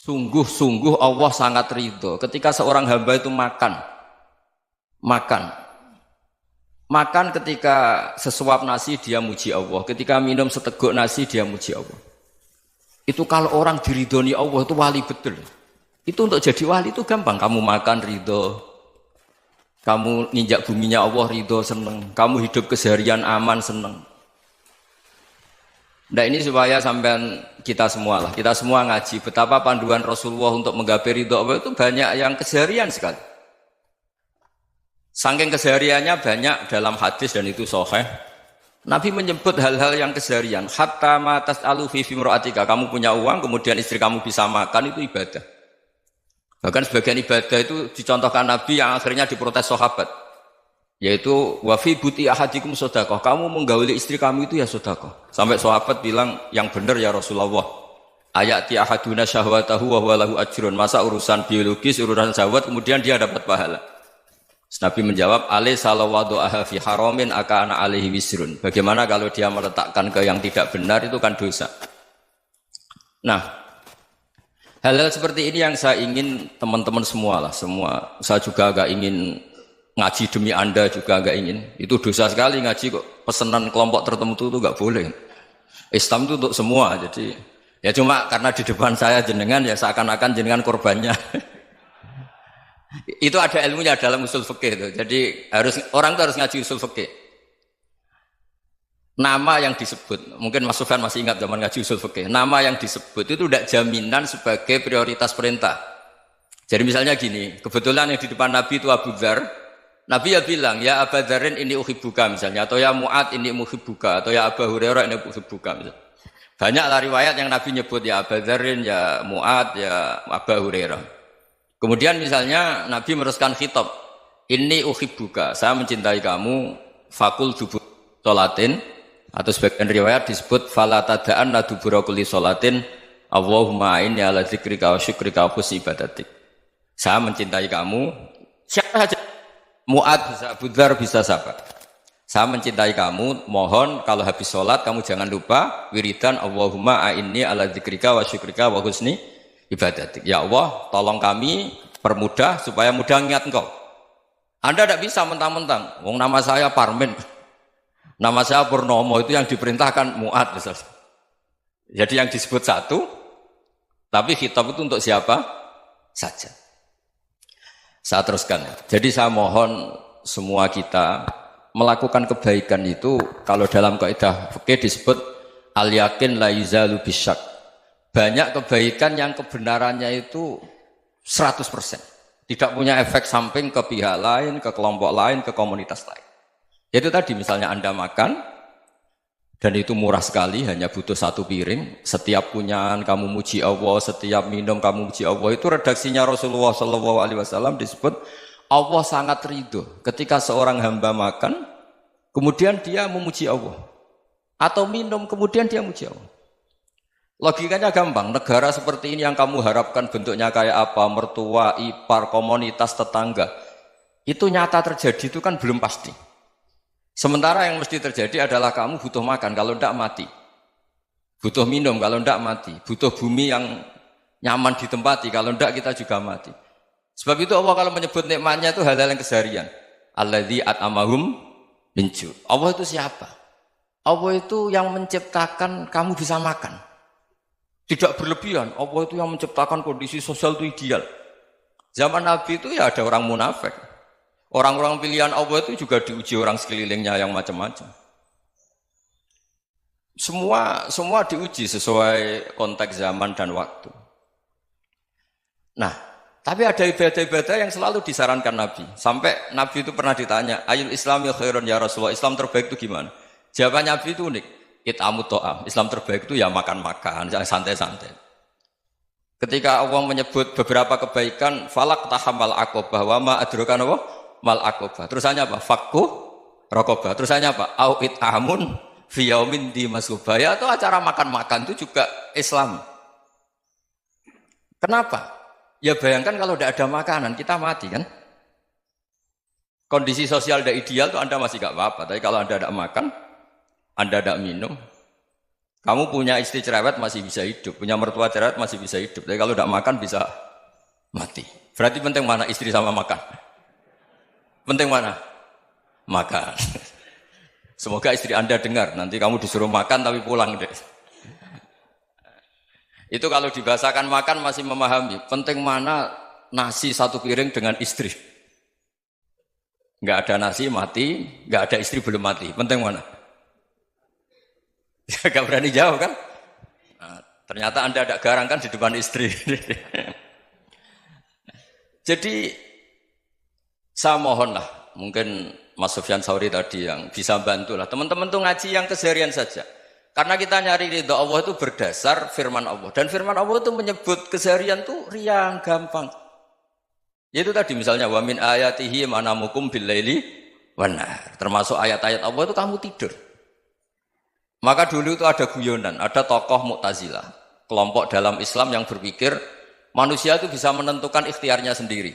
Sungguh-sungguh Allah sangat ridho ketika seorang hamba itu makan. Makan ketika sesuap nasi dia muji Allah. Ketika minum seteguk nasi dia muji Allah. Itu kalau orang diridhoni Allah itu wali betul. Itu untuk jadi wali itu gampang. Kamu makan ridho. Kamu nginjak buminya Allah ridho seneng. Kamu hidup keseharian aman seneng. Nah ini supaya sampean kita semua lah, kita semua ngaji betapa panduan Rasulullah untuk menggapai ridho Allah itu banyak yang keseharian sekali. Saking kesehariannya banyak dalam hadis dan itu sahih. Nabi menyebut hal-hal yang keseharian. Hatta ma tas'alu fi imra'atika, kamu punya uang kemudian istri kamu bisa makan itu ibadah. Bahkan sebagian ibadah itu dicontohkan Nabi yang akhirnya diprotes sahabat. Yaitu wa fi buti ahadikum sedekah, kamu menggauli istri kamu itu ya sedekah. Sampai sahabat bilang yang benar ya Rasulullah. Ayati ahaduna syahwatahu wa huwa lahu ajrun. Masa urusan biologis, urusan syahwat kemudian dia dapat pahala. Nabi menjawab, alaysa lawadhu'aha fi haramin akana alaihi wisrun. Bagaimana kalau dia meletakkan ke yang tidak benar itu kan dosa. Nah, hal-hal seperti ini yang saya ingin teman-teman semua lah, semua. Saya juga agak ingin ngaji demi Anda juga enggak ingin. Itu dosa sekali ngaji kok. Pesanan kelompok tertentu itu enggak boleh. Islam itu untuk semua. Jadi ya cuma karena di depan saya jenengan ya seakan-akan jenengan korbannya. Itu ada ilmunya dalam usul fikih itu. Jadi orang itu harus ngaji usul fikih. Nama yang disebut, mungkin Mas Sufyan masih ingat zaman ngaji usul fikih. Nama yang disebut itu tidak jaminan sebagai prioritas perintah. Jadi misalnya gini, kebetulan yang di depan Nabi itu Abu Dzar. Nabi ya bilang, ya Aba Dzarin ini uhibbuka misalnya, atau ya Mu'ad ini uhibbuka, atau ya Aba Hurairah ini uhibbuka misalnya. Banyaklah riwayat yang Nabi nyebut ya Aba Dzarin, ya Mu'ad, ya Aba Hurairah. Kemudian misalnya Nabi meneruskan khitab, ini uhibbuka, saya mencintai kamu, fakul dubur sholatin, atau sebagian riwayat disebut falatadaan la dubura kulli sholatin, Allahumma inni ala dzikrika wa syukrika wa husni ibadatik. Saya mencintai kamu, siapa saja. Mu'ad bisa, Abu Dzar bisa siapa? Saya mencintai kamu, mohon kalau habis sholat kamu jangan lupa wiridan Allahumma a'inni ala dzikrika wa syukrika wa husni ibadatik. Ya Allah, tolong kami permudah supaya mudah ingat engkau. Anda tidak bisa mentang-mentang, wong nama saya Parmin, nama saya Purnomo, itu yang diperintahkan Mu'ad misalnya. Jadi yang disebut satu, tapi khitab itu untuk siapa saja. Saya teruskan. Jadi saya mohon semua kita melakukan kebaikan itu kalau dalam kaidah fikih disebut al yakin la yuzalu bisyak. Banyak kebaikan yang kebenarannya itu 100%. Tidak punya efek samping ke pihak lain, ke kelompok lain, ke komunitas lain. Itu tadi misalnya Anda makan dan itu murah sekali, hanya butuh satu piring. Setiap punyaan kamu muji Allah, setiap minum kamu muji Allah. Itu redaksinya Rasulullah SAW disebut Allah sangat ridho ketika seorang hamba makan, kemudian dia memuji Allah. Atau minum, kemudian dia muji Allah. Logikanya gampang, negara seperti ini yang kamu harapkan bentuknya kayak apa, mertua, ipar, komunitas, tetangga. Itu nyata terjadi itu kan belum pasti. Sementara yang mesti terjadi adalah kamu butuh makan, kalau tidak mati. Butuh minum, kalau tidak mati. Butuh bumi yang nyaman ditempati, kalau tidak kita juga mati. Sebab itu Allah kalau menyebut nikmatnya itu hal-hal yang keseharian. Alladzi at'amahum min ju'. Allah itu siapa? Allah itu yang menciptakan kamu bisa makan. Tidak berlebihan. Allah itu yang menciptakan kondisi sosial itu ideal. Zaman Nabi itu ya ada orang munafik. Orang-orang pilihan Allah itu juga diuji orang sekelilingnya yang macam-macam. Semua diuji sesuai konteks zaman dan waktu. Nah, tapi ada ibadah-ibadah yang selalu disarankan Nabi. Sampai Nabi itu pernah ditanya, ayul islami khairun ya Rasulullah, Islam terbaik itu gimana? Jawaban Nabi itu unik. It'amut to'am. Islam terbaik itu ya makan-makan, jangan santai-santai. Ketika Allah menyebut beberapa kebaikan, falak tahamal aqobah wa ma adraka mal aqobah. Terusannya apa? Fakku raqobah. Terusannya apa? Au it'amun fi yaumin di masubaya, atau acara makan-makan itu juga Islam. Kenapa? Ya bayangkan kalau tidak ada makanan, kita mati kan? Kondisi sosial tidak ideal itu Anda masih gak apa-apa. Tapi kalau Anda tidak makan, Anda tidak minum, Kamu punya istri cerewet masih bisa hidup, punya mertua cerewet masih bisa hidup. Tapi kalau tidak makan bisa mati. Berarti penting mana istri sama makan? Penting mana? Makan. Semoga istri Anda dengar. Nanti kamu disuruh makan tapi pulang deh. Itu kalau dibahasakan makan masih memahami. Penting mana nasi satu piring dengan istri. Nggak ada nasi mati, nggak ada istri belum mati. Penting mana? Gak berani jawab kan? Nah, ternyata Anda ada garang kan di depan istri. Jadi saya mohonlah, mungkin Mas Sufyan Sauri tadi yang bisa bantulah. Teman-teman tuh ngaji yang keseharian saja. Karena kita nyari ridha Allah itu berdasar firman Allah. Dan firman Allah itu menyebut keseharian tuh riang, gampang. Yaitu tadi misalnya wa min ayatihi manamukum bil laili wan nahar. Termasuk ayat-ayat Allah itu kamu tidur. Maka dulu itu ada guyonan, ada tokoh Mu'tazilah, kelompok dalam Islam yang berpikir manusia itu bisa menentukan ikhtiarnya sendiri.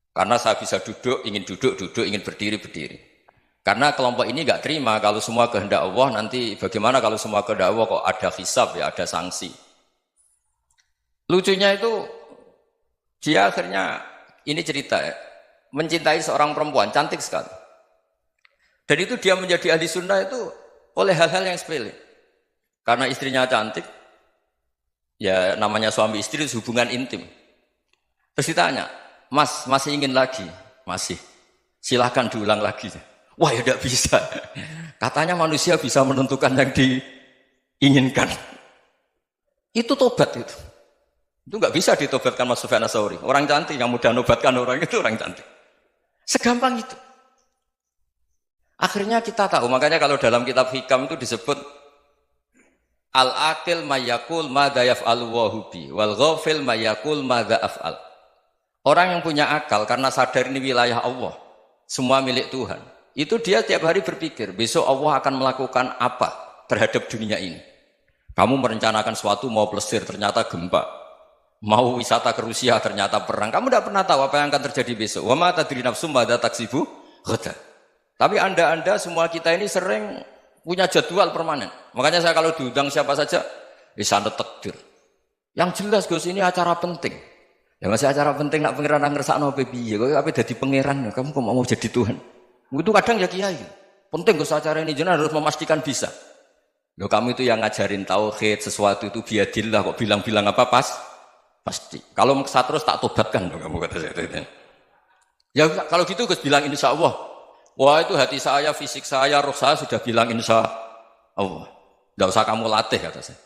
Karena saya bisa duduk, ingin duduk, ingin berdiri, berdiri. Karena kelompok ini nggak terima kalau semua kehendak Allah, nanti bagaimana kalau semua kehendak Allah kok ada hisab ya, ada sanksi. Lucunya itu, dia akhirnya, ini cerita ya, mencintai seorang perempuan, cantik sekali. Dan itu dia menjadi ahli sunnah itu oleh hal-hal yang sepele. Karena istrinya cantik, ya namanya suami istri itu hubungan intim. Terus ditanya, Mas, masih ingin lagi? Masih. Silahkan diulang lagi. Wah ya tidak bisa. Katanya manusia bisa menentukan yang diinginkan. Itu tobat itu. Itu nggak bisa ditobatkan Mas Sufyan Ats-Tsauri. Orang cantik yang mudah nobatkan orang itu orang cantik. Segampang itu. Akhirnya kita tahu, makanya kalau dalam kitab Hikam itu disebut al-aqil mayyakul madza yaf'alu wa hubi wal ghafil mayyakul madza af'al. Orang yang punya akal karena sadar ini wilayah Allah, semua milik Tuhan. Itu dia tiap hari berpikir, besok Allah akan melakukan apa terhadap dunia ini. Kamu merencanakan sesuatu mau plesir, ternyata gempa. Mau wisata ke Rusia, ternyata perang. Kamu tidak pernah tahu apa yang akan terjadi besok. Wa ma tadri nafsum madza taksibu ghadan. Tapi anda semua kita ini sering punya jadwal permanen. Makanya saya kalau diundang siapa saja, sanad takdir. Yang jelas Gus ini acara penting. Ya masih acara penting nak pangeran ngersakno piye? Kowe ape dadi pangeran? Kamu kok mau jadi Tuhan? Itu kadang ya kiai. Penting Gus acara ini jenengan harus memastikan bisa. Loh kamu itu yang ngajarin tauhid, sesuatu itu biadillah kok bilang-bilang apa pasti. Kalau maksa terus tak tobatkan loh kamu kata saya. Ya kalau gitu Gus bilang insya Allah. Wah itu hati saya, fisik saya, roh saya sudah bilang insya Allah. Tidak usah kamu latih kata saya.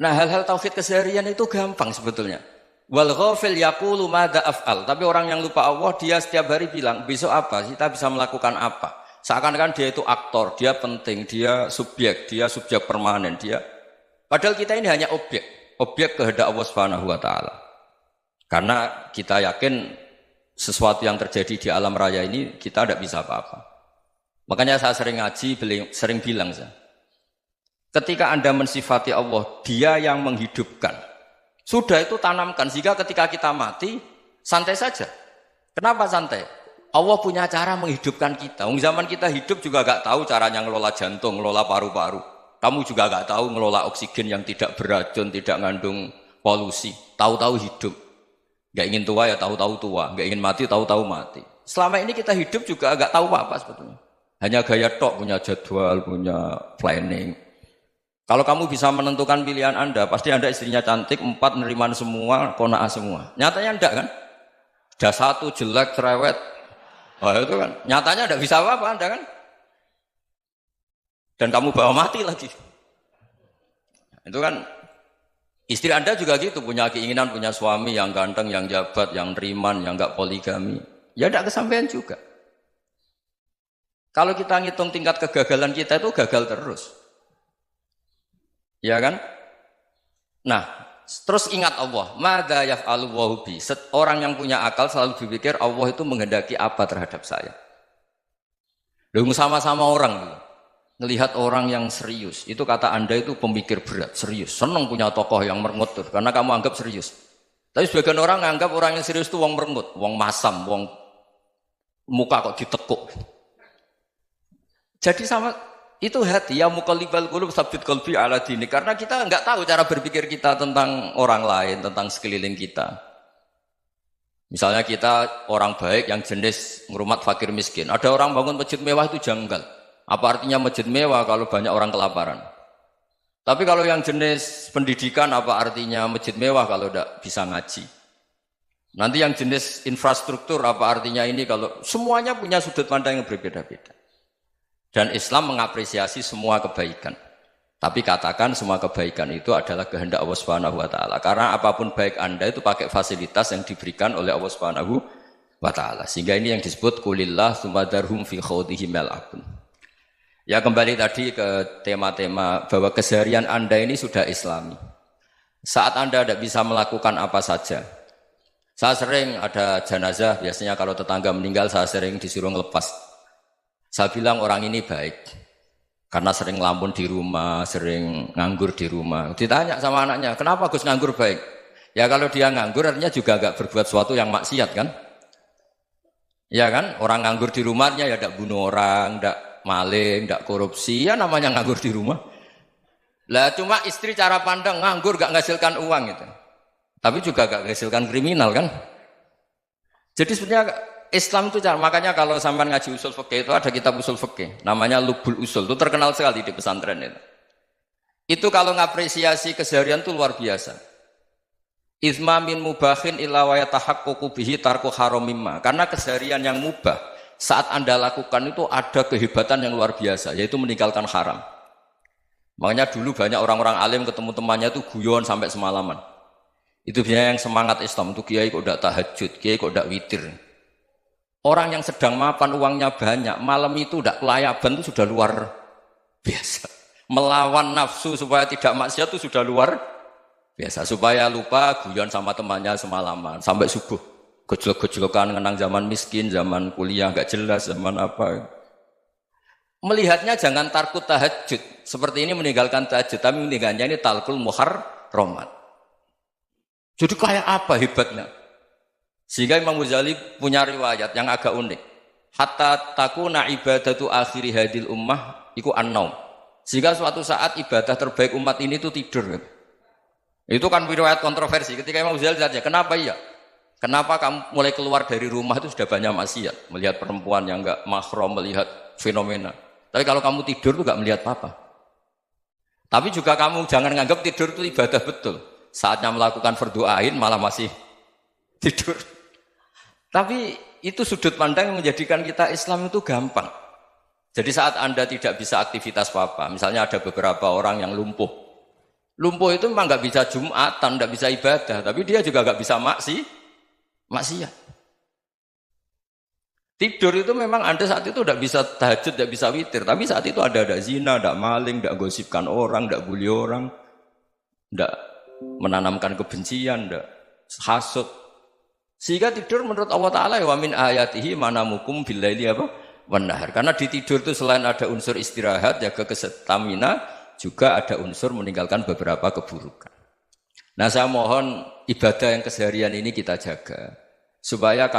Nah hal-hal tauhid keseharian itu gampang sebetulnya. Wal ghafil yaqulu madza af'al. Tapi orang yang lupa Allah dia setiap hari bilang besok apa? Kita bisa melakukan apa? Seakan-akan dia itu aktor, dia penting, dia subjek permanen, dia. Padahal kita ini hanya objek kehendak Allah Subhanahu wa taala. Karena kita yakin sesuatu yang terjadi di alam raya ini kita tidak bisa apa-apa. Makanya saya sering ngaji, sering bilang saya, ketika Anda mensifati Allah, dia yang menghidupkan. Sudah itu tanamkan, sehingga ketika kita mati, santai saja. Kenapa santai? Allah punya cara menghidupkan kita. Zaman kita hidup juga gak tahu caranya ngelola jantung, ngelola paru-paru. Kamu juga gak tahu ngelola oksigen yang tidak beracun, tidak mengandung polusi. Tahu-tahu hidup. Gak ingin tua ya tahu-tahu tua, gak ingin mati tahu-tahu mati. Selama ini kita hidup juga agak tahu apa sebetulnya. Hanya gaya tok, punya jadwal, punya planning. Kalau kamu bisa menentukan pilihan Anda, pasti Anda istrinya cantik, 4 neriman semua, kona'ah semua. Nyatanya enggak kan? Ada 1 jelek, cerewet. Oh itu kan, nyatanya enggak bisa apa-apa Anda kan? Dan kamu bawa mati lagi. Itu kan. Istri Anda juga gitu, punya keinginan, punya suami yang ganteng, yang jabat, yang riman, yang enggak poligami. Ya tidak kesampaian juga. Kalau kita ngitung tingkat kegagalan kita itu gagal terus. Ya kan? Nah, terus ingat Allah. Madza yaf'alu wa hubi. Orang yang punya akal selalu berpikir Allah itu menghendaki apa terhadap saya. Lalu sama-sama orang gitu. Ngelihat orang yang serius, itu kata Anda itu pemikir berat, serius. Senang punya tokoh yang merengut tuh, karena kamu anggap serius. Tapi sebagian orang anggap orang yang serius itu wong merengut, wong masam, wong muka kok ditekuk. Jadi sama itu hati ya muqallibal qulub tsabbit qalbi ala dinik karena kita enggak tahu cara berpikir kita tentang orang lain, tentang sekeliling kita. Misalnya kita orang baik yang jenis ngrumat fakir miskin. Ada orang bangun masjid mewah itu janggal. Apa artinya masjid mewah kalau banyak orang kelaparan? Tapi kalau yang jenis pendidikan apa artinya masjid mewah kalau tidak bisa ngaji? Nanti yang jenis infrastruktur apa artinya ini kalau semuanya punya sudut pandang yang berbeda-beda. Dan Islam mengapresiasi semua kebaikan. Tapi katakan semua kebaikan itu adalah kehendak Allah Subhanahu wa taala. Karena apapun baik Anda itu pakai fasilitas yang diberikan oleh Allah Subhanahu wa taala. Sehingga ini yang disebut qulillah tsumadarhum fi khawdihim yal'abun. Ya kembali tadi ke tema-tema bahwa keseharian Anda ini sudah Islami. Saat Anda tidak bisa melakukan apa saja. Saya sering ada jenazah, biasanya kalau tetangga meninggal saya sering disuruh ngelepas. Saya bilang orang ini baik. Karena sering ngelamun di rumah, sering nganggur di rumah. Ditanya sama anaknya, kenapa Gus nganggur baik? Ya kalau dia nganggur artinya juga agak berbuat sesuatu yang maksiat kan? Ya kan? Orang nganggur di rumahnya ya tidak bunuh orang, tidak maling, tidak korupsi, ya namanya nganggur di rumah. Lah cuma istri cara pandang nganggur gak menghasilkan uang itu. Tapi juga gak menghasilkan kriminal kan? Jadi sebenarnya Islam itu makanya kalau sampai ngaji usul fikih itu ada kitab usul fikih namanya Lubul Usul, itu terkenal sekali di pesantren itu. Itu kalau ngapresiasi keseharian itu luar biasa. Izma min mubahin illa wa yatahaqququ bihi tarku haramimma. Karena keseharian yang mubah saat Anda lakukan itu ada kehebatan yang luar biasa, yaitu meninggalkan haram. Makanya dulu banyak orang-orang alim ketemu temannya itu guyon sampai semalaman. Itu biasanya yang semangat Islam itu kiai kok tidak tahajud, kiai kok tidak witir. Orang yang sedang mapan uangnya banyak, malam itu tidak kelayaban itu sudah luar biasa. Melawan nafsu supaya tidak maksiat itu sudah luar biasa. Supaya lupa guyon sama temannya semalaman sampai subuh. Gejolak-gejolokan mengenang zaman miskin, zaman kuliah nggak jelas, zaman apa. Melihatnya jangan tarkut tahajud. Seperti ini meninggalkan tahajud, tapi meninggalkannya ini talkul muharramat. Jadi kayak apa hebatnya? Sehingga Imam Ghazali punya riwayat yang agak unik. Hatta takuna ibadatu akhiri hadil ummah iku an-naum. Sehingga suatu saat ibadah terbaik umat ini itu tidur. Itu kan riwayat kontroversi. Ketika Imam Ghazali saja, kenapa iya? Kenapa kamu mulai keluar dari rumah itu sudah banyak maksiat, melihat perempuan yang enggak mahram, melihat fenomena. Tapi kalau kamu tidur itu enggak melihat apa-apa. Tapi juga kamu jangan nganggap tidur itu ibadah betul. Saatnya melakukan fardu ain malah masih tidur. Tapi itu sudut pandang yang menjadikan kita Islam itu gampang. Jadi saat Anda tidak bisa aktivitas apa-apa, misalnya ada beberapa orang yang lumpuh. Lumpuh itu memang nggak bisa Jumatan, nggak bisa ibadah, tapi dia juga nggak bisa maksiat. Tidur itu memang Anda saat itu tidak bisa tahajud, tidak bisa witir, tapi saat itu ada zina, ada maling, tidak gosipkan orang, tidak bully orang, tidak menanamkan kebencian, tidak hasud. Sehingga tidur menurut Allah Ta'ala wa min ayatihi manamukum billaili apa? Wan-nahar. Karena di tidur itu selain ada unsur istirahat, jaga kestamina, juga ada unsur meninggalkan beberapa keburukan. Nah saya mohon ibadah yang keseharian ini kita jaga. Supaya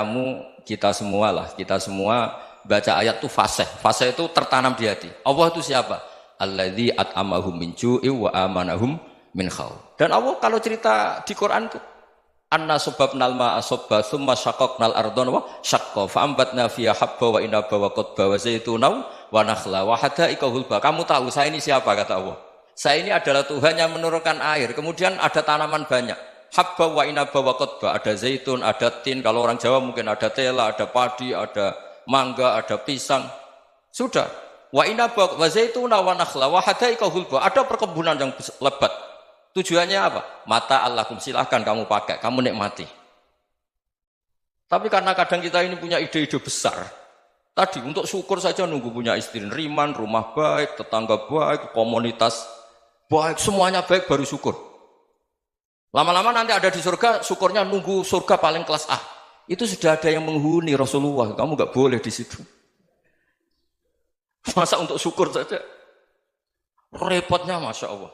kita semua baca ayat itu fasih. Fasih itu tertanam di hati. Allah itu siapa? Alladzi at'amahum min ju'i wa amanahum min khauf. Dan Allah kalau cerita di Quran itu anna sababnal ma'a sabba thumma syaqaqnal ardha wa syaqqa fa ambatna fiha habba wa inaba wa qadba wa zaituna wa nakhla wa hadaika hulba. Kamu tahu saya ini siapa kata Allah? Saya ini adalah Tuhan yang menurunkan air. Kemudian ada tanaman banyak. Habba wa inaba wa qadba, ada zaitun, ada tin, kalau orang Jawa mungkin ada tela, ada padi, ada mangga, ada pisang. Sudah. Wa inaba wa zaituna wa nakhla wa hadaika hulba. Ada perkebunan yang lebat. Tujuannya apa? Mata Allahkum, silahkan kamu pakai, kamu nikmati. Tapi karena kadang kita ini punya ide-ide besar. Tadi untuk syukur saja nunggu punya istri riman, rumah baik, tetangga baik, komunitas baik, semuanya baik baru syukur. Lama-lama nanti ada di surga, syukurnya nunggu surga paling kelas A. Itu sudah ada yang menghuni Rasulullah, kamu nggak boleh di situ. Masa untuk syukur saja? Repotnya Masya Allah.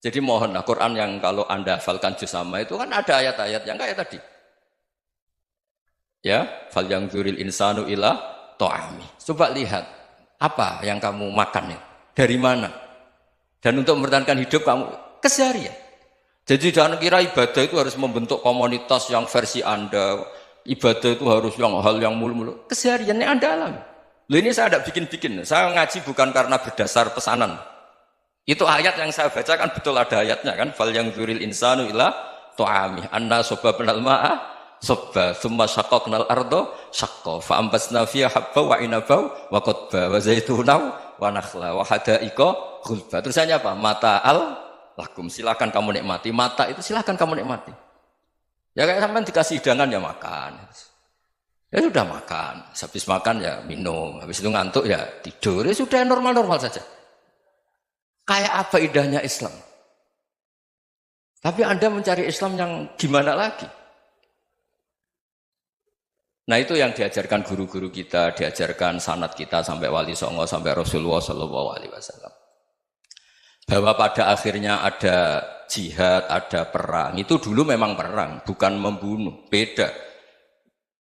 Jadi mohonlah Quran yang kalau Anda hafalkan juz sama itu kan ada ayat-ayat yang kayak tadi. Ya, fal yanzuril insanu ila ta'ami. Coba lihat. Apa yang kamu makan ya? Dari mana? Dan untuk mempertahankan hidup kamu keseharian. Jadi jangan kira ibadah itu harus membentuk komunitas yang versi Anda. Ibadah itu harus yang hal yang mulu-mulu. Kesehariannya Anda alami. Loh ini saya tidak bikin-bikin. Saya ngaji bukan karena berdasar pesanan. Itu ayat yang saya baca kan betul ada ayatnya kan. Fal yang dzuril insanu ila tu'ami. Anna soba penal ma'a sobba. Thumma syaqaqnal ardo syaqqa. Fa'ambasna fiha habba wa inabau wa qodba. Wa zaitunau wa nakhla wa hadaika ghulba. Terusannya apa? Mata'al lakum. Silakan kamu nikmati. Mata itu silakan kamu nikmati. Ya kayak sampean dikasih hidangan ya makan. Ya sudah makan. Habis makan ya minum. Habis itu ngantuk ya tidur. Ya sudah normal-normal saja. Kayak apa indahnya Islam. Tapi Anda mencari Islam yang gimana lagi? Nah itu yang diajarkan guru-guru kita, diajarkan sanad kita sampai Wali Songo, sampai Rasulullah SAW. Bahwa pada akhirnya ada jihad, ada perang. Itu dulu memang perang, bukan membunuh. Beda.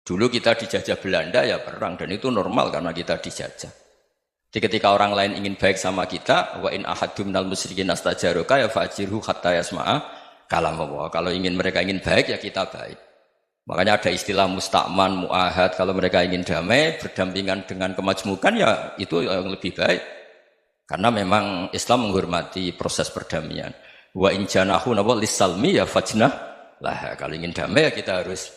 Dulu kita dijajah Belanda ya perang, dan itu normal karena kita dijajah. Jadi ketika orang lain ingin baik sama kita, wa in ahadum minal musyrikin astajaroka ya fajirhu hatta yasma'a kalam Allah. Kalau mereka ingin baik ya kita baik. Makanya ada istilah musta'man, mu'ahad. Kalau mereka ingin damai, berdampingan dengan kemajmukan ya itu yang lebih baik. Karena memang Islam menghormati proses perdamaian. Wa in janahu nawa lisalmi ya fajnah lah. Kalau ingin damai ya kita harus